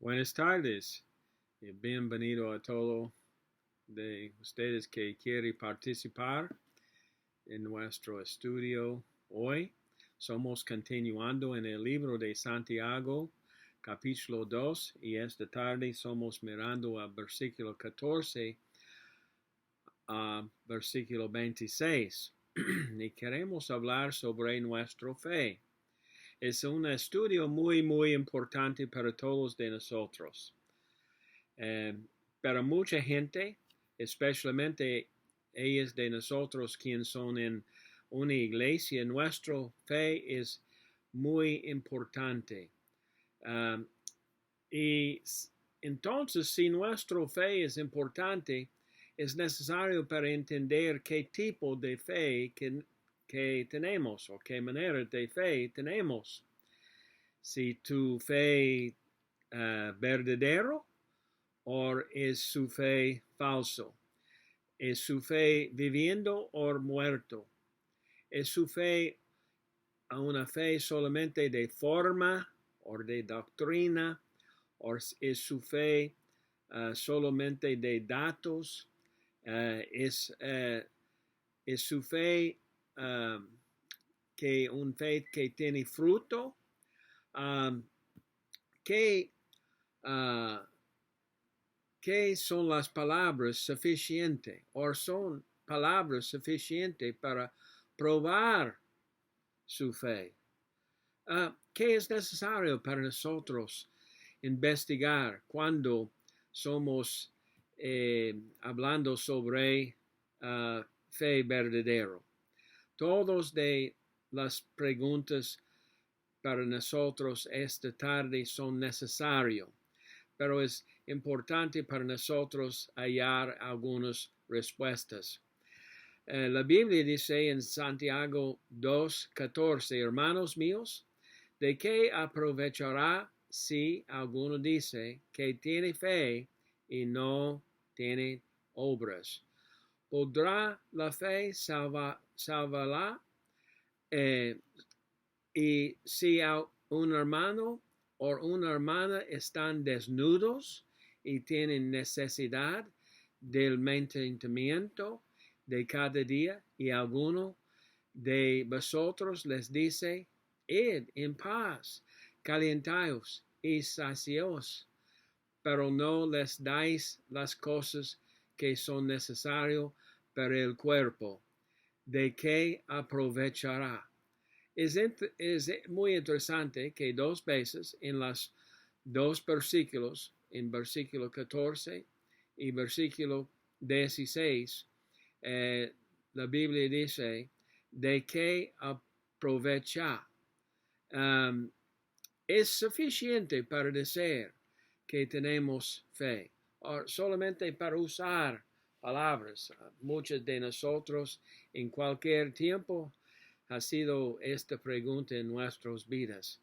Buenas tardes y bienvenido a todos de ustedes que quieren participar en nuestro estudio hoy. Somos continuando en el libro de Santiago, capítulo 2, y esta tarde somos mirando al versículo 14 a versículo 26 y queremos hablar sobre nuestra fe. Es un estudio muy importante para todos de nosotros. Para mucha gente, especialmente ellos de nosotros quienes son en una iglesia, nuestra fe es muy importante. Y entonces, si nuestra fe es importante, es necesario para entender qué tipo de fe que tenemos o qué manera de fe tenemos. Si tu fe verdadero o es su fe falso, es su fe viviendo o muerto, es su fe una fe solamente de forma o de doctrina, o es su fe solamente de datos, es su fe que un fe que tiene fruto, ¿qué son las palabras suficientes o son palabras suficientes para probar su fe? ¿Qué es necesario para nosotros investigar cuando somos hablando sobre fe verdadero? Todas de las preguntas para nosotros esta tarde son necesarias, pero es importante para nosotros hallar algunas respuestas. La Biblia dice en Santiago 2:14, hermanos míos, ¿de qué aprovechará si alguno dice que tiene fe y no tiene obras? ¿Podrá la fe salvarla? Y si un hermano o una hermana están desnudos y tienen necesidad del mantenimiento de cada día y alguno de vosotros les dice, id en paz, calentaos y saciaos, pero no les dais las cosas que son necesarias para el cuerpo, ¿de qué aprovechará? Es muy interesante que dos veces en los dos versículos, en versículo 14 y versículo 16, la Biblia dice, ¿de qué aprovecha? Es suficiente para decir que tenemos fe, o solamente para usar palabras. Muchos de nosotros en cualquier tiempo ha sido esta pregunta en nuestras vidas.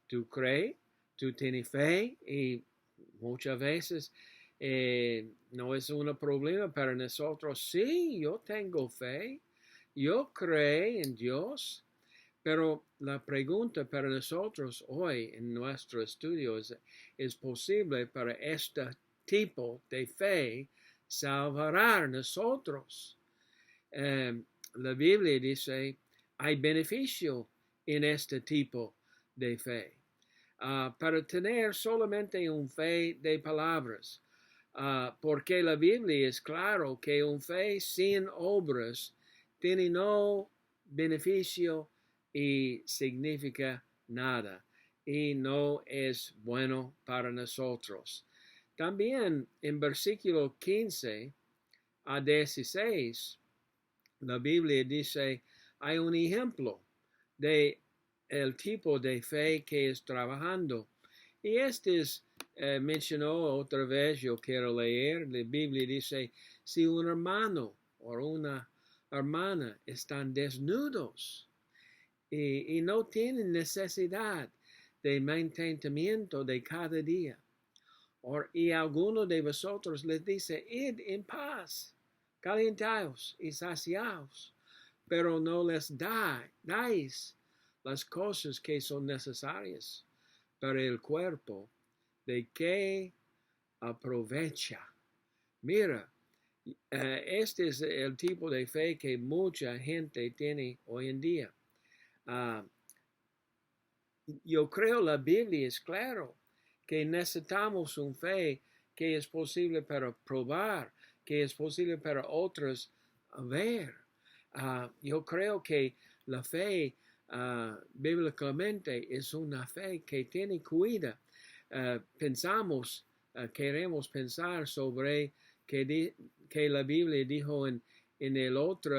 ¿Tú crees? ¿Tú tienes fe? Y muchas veces no es un problema para nosotros. Sí, yo tengo fe. Yo creo en Dios. Pero la pregunta para nosotros hoy en nuestro estudio ¿es posible para este tipo de fe salvar a nosotros? La Biblia dice, hay beneficio en este tipo de fe. Para tener solamente un fe de palabras, porque la Biblia es claro que un fe sin obras tiene no beneficio y significa nada y no es bueno para nosotros. También en versículo 15 a 16, la Biblia dice, hay un ejemplo de el tipo de fe que es trabajando. Y mencionó otra vez, yo quiero leer, la Biblia dice, si un hermano o una hermana están desnudos y no tienen necesidad de mantenimiento de cada día, y alguno de vosotros les dice, id en paz, calentaos y saciaos, pero no les dais las cosas que son necesarias para el cuerpo, ¿De qué aprovecha? Mira, este es el tipo de fe que mucha gente tiene hoy en día. Yo creo la Biblia es claro que necesitamos una fe que es posible para probar, que es posible para otros ver. Yo creo que la fe bíblicamente es una fe que tiene cuidado. Queremos pensar sobre que la Biblia dijo en el otro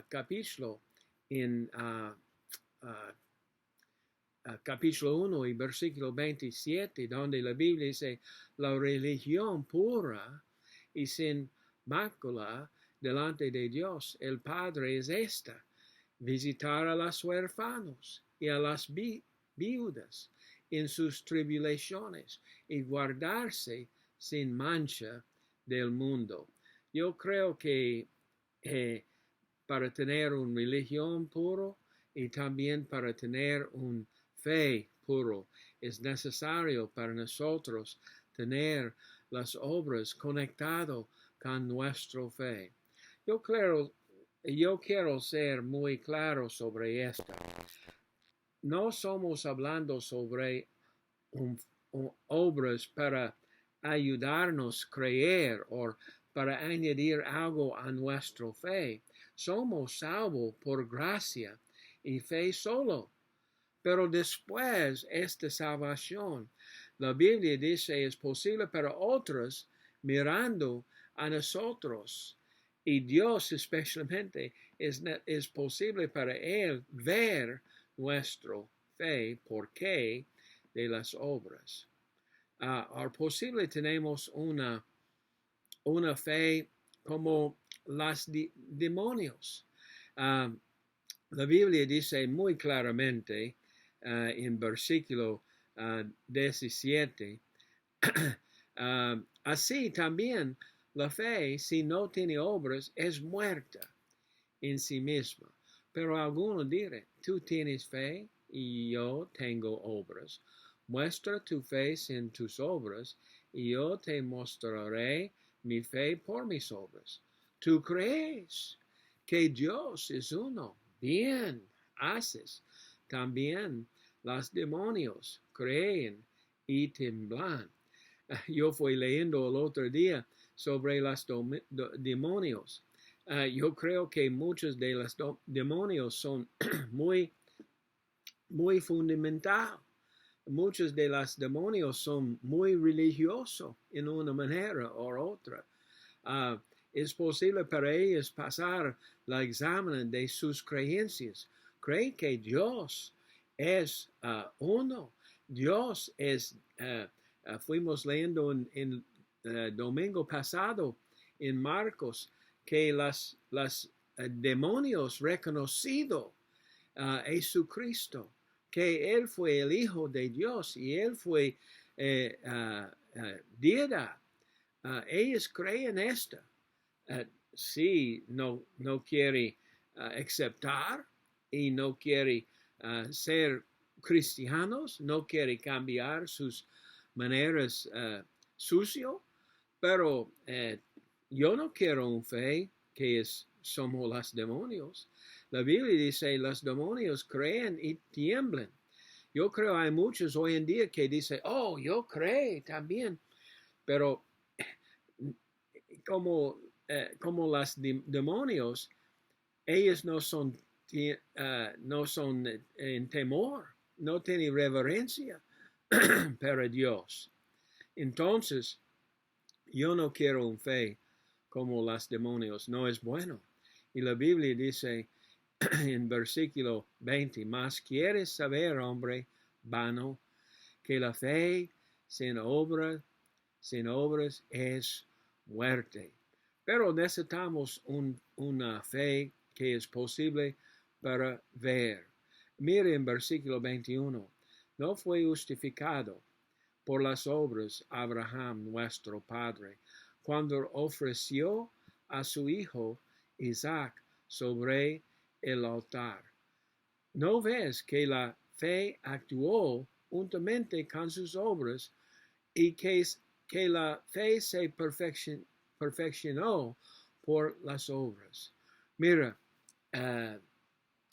capítulo, en capítulo 1 y versículo 27, donde la Biblia dice, la religión pura y sin mácula delante de Dios, el Padre, es esta: visitar a los huérfanos y a las viudas en sus tribulaciones y guardarse sin mancha del mundo. Yo creo que para tener una religión puro y también para tener un fe puro, es necesario para nosotros tener las obras conectadas con nuestra fe. Yo quiero ser muy claro sobre esto. No somos hablando sobre obras para ayudarnos a creer o para añadir algo a nuestra fe. Somos salvos por gracia y fe solo. Pero después esta salvación, la Biblia dice, es posible para otros mirando a nosotros. Y Dios especialmente es posible para Él ver nuestra fe por qué de las obras. Posible tenemos una fe como los demonios. La Biblia dice muy claramente en versículo 17, así también la fe, si no tiene obras, es muerta en sí misma. Pero algunos dirán, tú tienes fe y yo tengo obras. Muestra tu fe sin tus obras y yo te mostraré mi fe por mis obras. ¿Tú crees que Dios es uno? Bien, haces. También los demonios creen y temblan. Yo fui leyendo el otro día sobre los demonios. Yo creo que muchos de los demonios son muy, muy fundamentales. Muchos de los demonios son muy religiosos en una manera u otra. Es posible para ellos pasar el examen de sus creencias. Cree que Dios es uno. Dios es, fuimos leyendo en domingo pasado en Marcos, que los demonios reconocido a Jesucristo, que Él fue el Hijo de Dios y Él fue deidad. Ellos creen esto. Si no quiere aceptar y no quiere ser cristianos, no quiere cambiar sus maneras sucio, pero yo no quiero un fe que somos los demonios. La Biblia dice, los demonios creen y tiemblan. Yo creo hay muchos hoy en día que dicen, oh, yo creo también, pero como los demonios, ellos no son en temor, no tienen reverencia para Dios. Entonces, yo no quiero un fe como los demonios, no es bueno. Y la Biblia dice en versículo 20, más quieres saber, hombre vano, que la fe sin obras es muerte. Pero necesitamos una fe que es posible para ver. Mire en versículo 21, no fue justificado por las obras Abraham, nuestro padre, cuando ofreció a su hijo Isaac sobre el altar. ¿No ves que la fe actuó juntamente con sus obras y que la fe se perfeccionó por las obras. Mira,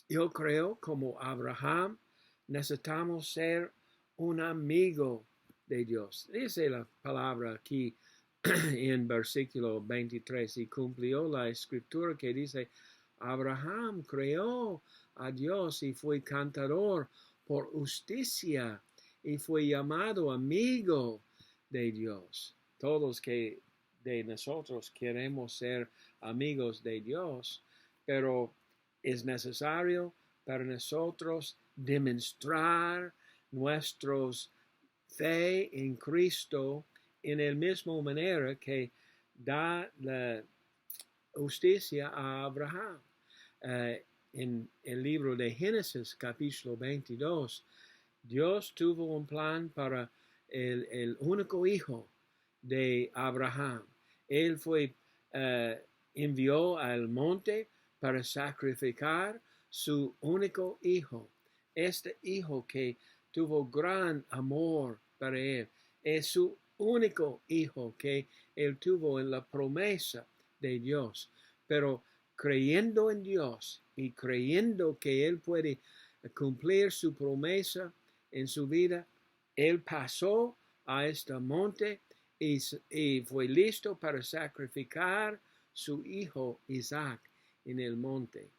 yo creo como Abraham necesitamos ser un amigo de Dios. Dice la palabra aquí en versículo 23, y cumplió la escritura que dice, Abraham creó a Dios y fue cantador por justicia y fue llamado amigo de Dios. Todos que de nosotros queremos ser amigos de Dios, pero es necesario para nosotros demostrar nuestros fe en Cristo en la misma manera que da la justicia a Abraham. En el libro de Génesis, capítulo 22, Dios tuvo un plan para el único hijo de Abraham. Él envió al monte para sacrificar su único hijo. Este hijo que tuvo gran amor para él. Es su único hijo que él tuvo en la promesa de Dios. Pero creyendo en Dios y creyendo que él puede cumplir su promesa en su vida, él pasó a este monte y fue listo para sacrificar su hijo Isaac en el monte.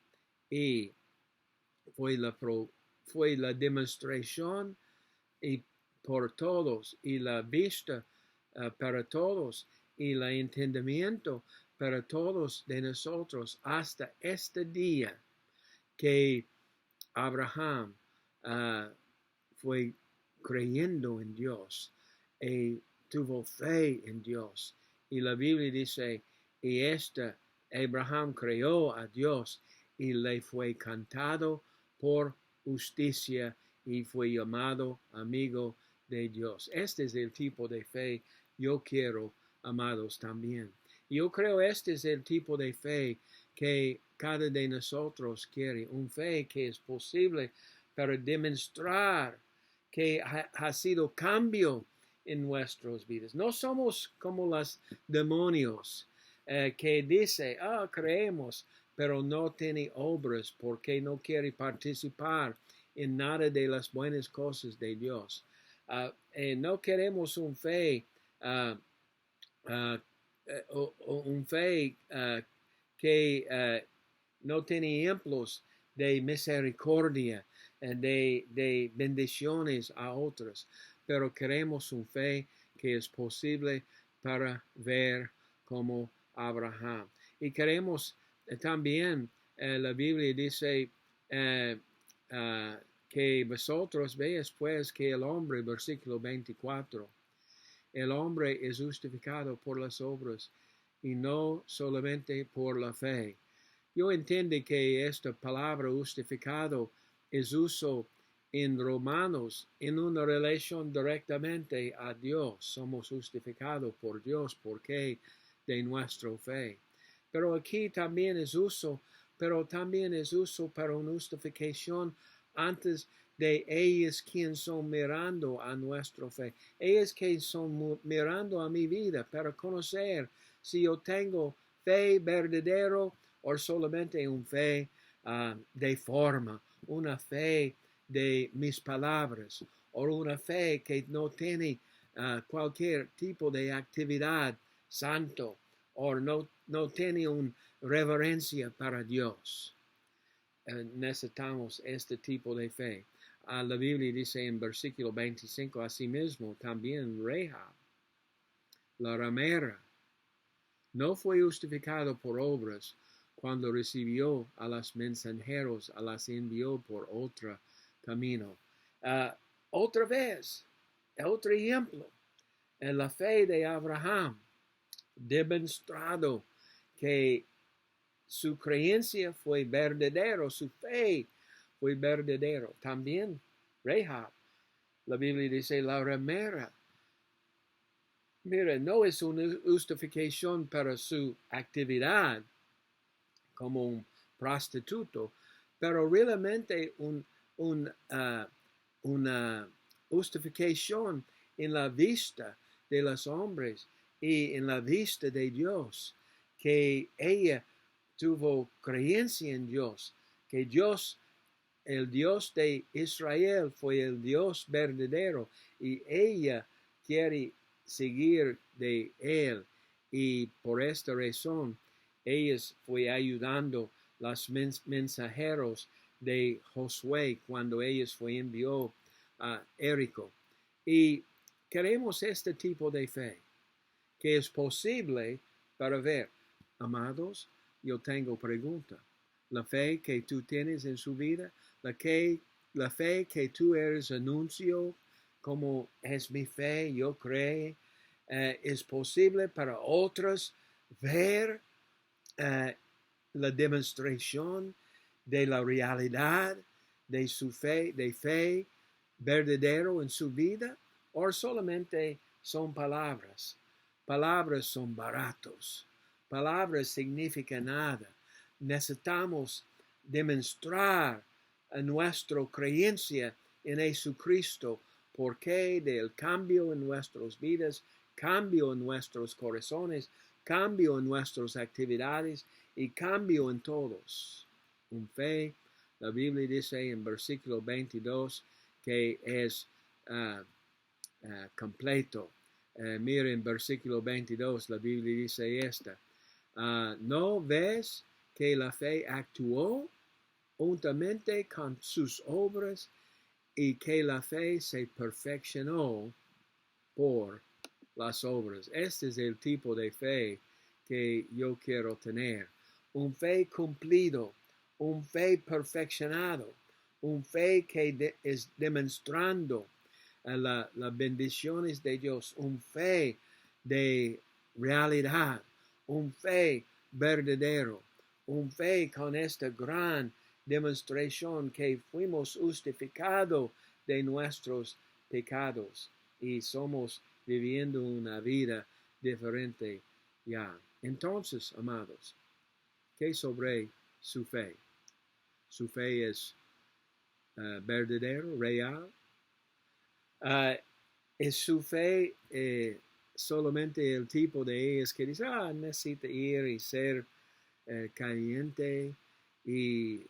Y fue la demostración y por todos, y la vista para todos, y el entendimiento para todos de nosotros hasta este día que Abraham fue creyendo en Dios y tuvo fe en Dios. Y la Biblia dice, y Abraham creyó a Dios y le fue cantado por justicia y fue llamado amigo de Dios. Este es el tipo de fe yo quiero, amados, también. Yo creo este es el tipo de fe que cada de nosotros quiere. Un fe que es posible para demostrar que ha sido cambio en nuestras vidas. No somos como los demonios que dice, creemos, pero no tiene obras porque no quiere participar en nada de las buenas cosas de Dios. No queremos un fe que no tiene ejemplos de misericordia, de bendiciones a otros, pero queremos un fe que es posible para ver como Abraham. Y queremos también, la Biblia dice que vosotros veis pues que el hombre, versículo 24, el hombre es justificado por las obras y no solamente por la fe. Yo entiendo que esta palabra justificado es uso en Romanos en una relación directamente a Dios. Somos justificados por Dios porque de nuestra fe. Pero aquí también es uso, para una justificación antes de ellos quienes son mirando a nuestra fe. Ellos que son mirando a mi vida para conocer si yo tengo fe verdadero o solamente una fe de forma, una fe de mis palabras, o una fe que no tiene cualquier tipo de actividad santo, o no tiene una reverencia para Dios. Necesitamos este tipo de fe. La Biblia dice en versículo 25, asimismo también Rahab, la ramera, no fue justificado por obras cuando recibió a los mensajeros, a las envió por otro camino. Otra vez, otro ejemplo, en la fe de Abraham, demostrado que su creencia fue verdadero, su fe fue verdadero. También Rahab, la Biblia dice la ramera. Mira, no es una justificación para su actividad como un prostituto, pero realmente una justificación en la vista de los hombres y en la vista de Dios, que ella tuvo creencia en Dios, que Dios, el Dios de Israel, fue el Dios verdadero y ella quiere seguir de él, y por esta razón ella fue ayudando los mensajeros de Josué cuando ellos fue envió a Jericó. Y queremos este tipo de fe que es posible para ver. Amados, yo tengo pregunta. La fe que tú tienes en su vida, la fe que tú eres anuncio, como es mi fe, yo creo, es posible para otros ver la demostración de la realidad de su fe, de fe verdadero en su vida, o solamente son palabras. Palabras son baratos. Palabras significan nada. Necesitamos demostrar a nuestra creencia en Jesucristo, porque del cambio en nuestras vidas, cambio en nuestros corazones, cambio en nuestras actividades y cambio en todos. Un fe, la Biblia dice en versículo 22 que es completo. Miren, versículo 22, la Biblia dice esta. ¿No ves que la fe actuó juntamente con sus obras y que la fe se perfeccionó por las obras? Este es el tipo de fe que yo quiero tener. Un fe cumplido, un fe perfeccionado, un fe que es demostrando las bendiciones de Dios, un fe de realidad, un fe verdadero, un fe con esta gran demostración que fuimos justificados de nuestros pecados y somos viviendo una vida diferente ya. Entonces, amados, ¿qué sobre su fe? ¿Su fe es verdadero, real? ¿Es su fe solamente el tipo de ellos que dice, necesita ir y ser caliente y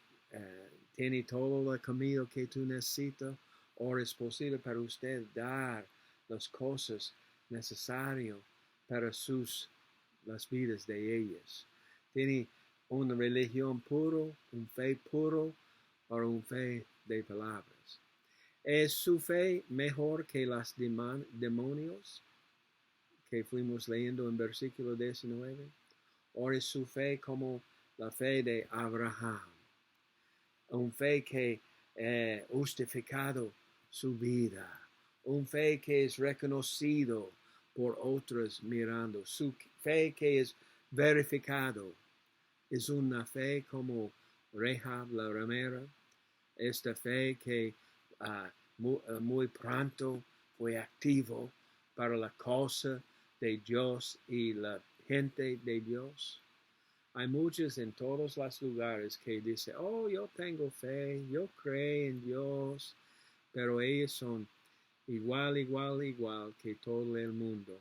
tiene todo el comida que tú necesitas? ¿O es posible para usted dar las cosas necesarias para las vidas de ellas? ¿Tiene una religión puro, un fe puro o un fe de palabras? ¿Es su fe mejor que los demonios que fuimos leyendo en versículo 19? ¿O es su fe como la fe de Abraham? Un fe que justificado su vida. Un fe que es reconocido por otros mirando. Su fe que es verificado. Es una fe como Rahab la ramera. Esta fe que muy pronto fue activo para la causa de Dios y la gente de Dios. Hay muchos en todos los lugares que dicen, yo tengo fe, yo creo en Dios, pero ellos son igual que todo el mundo.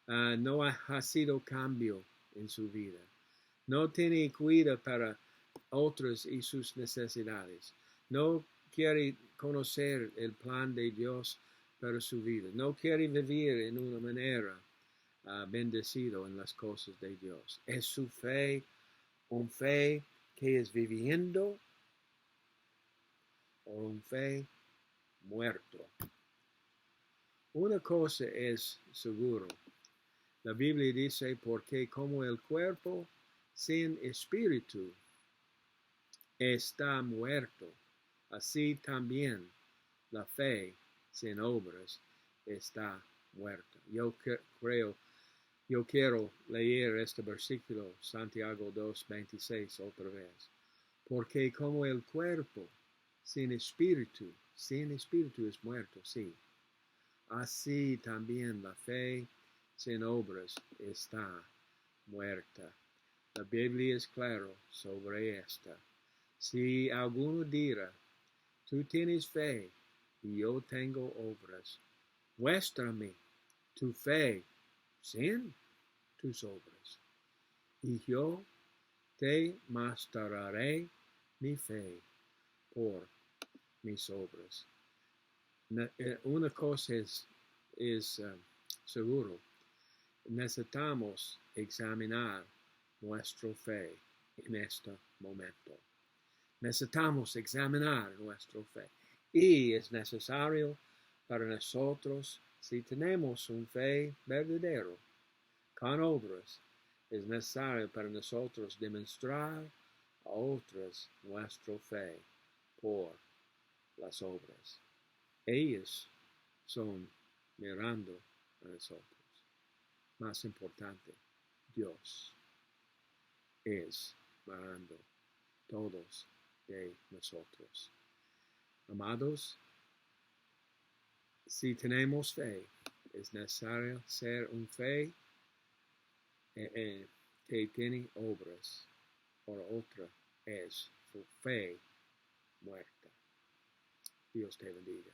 No ha sido cambio en su vida. No tiene cuidado para otros y sus necesidades. No quiere conocer el plan de Dios para su vida. No quiere vivir en una manera bendecido en las cosas de Dios. Es su fe, un fe que es viviendo o un fe muerto. Una cosa es seguro. La Biblia dice, porque como el cuerpo sin espíritu está muerto, así también la fe sin obras está muerta. Yo quiero leer este versículo, Santiago 2:26, otra vez. Porque como el cuerpo sin espíritu es muerto, sí. Así también la fe sin obras está muerta. La Biblia es claro sobre esta. Si alguno dirá, tú tienes fe y yo tengo obras, muéstrame tu fe sin tus obras, y yo te mostraré mi fe por mis obras. Una cosa es seguro, necesitamos examinar nuestra fe en este momento. Necesitamos examinar nuestra fe. Y es necesario para nosotros, si tenemos una fe verdadera, con obras, es necesario para nosotros demostrar a otros nuestra fe por las obras. Ellos son mirando a nosotros. Más importante, Dios es mirando todos de nosotros. Amados, si tenemos fe, es necesario ser un fe que tiene obras, por otra es su fe muerta. Dios te bendiga.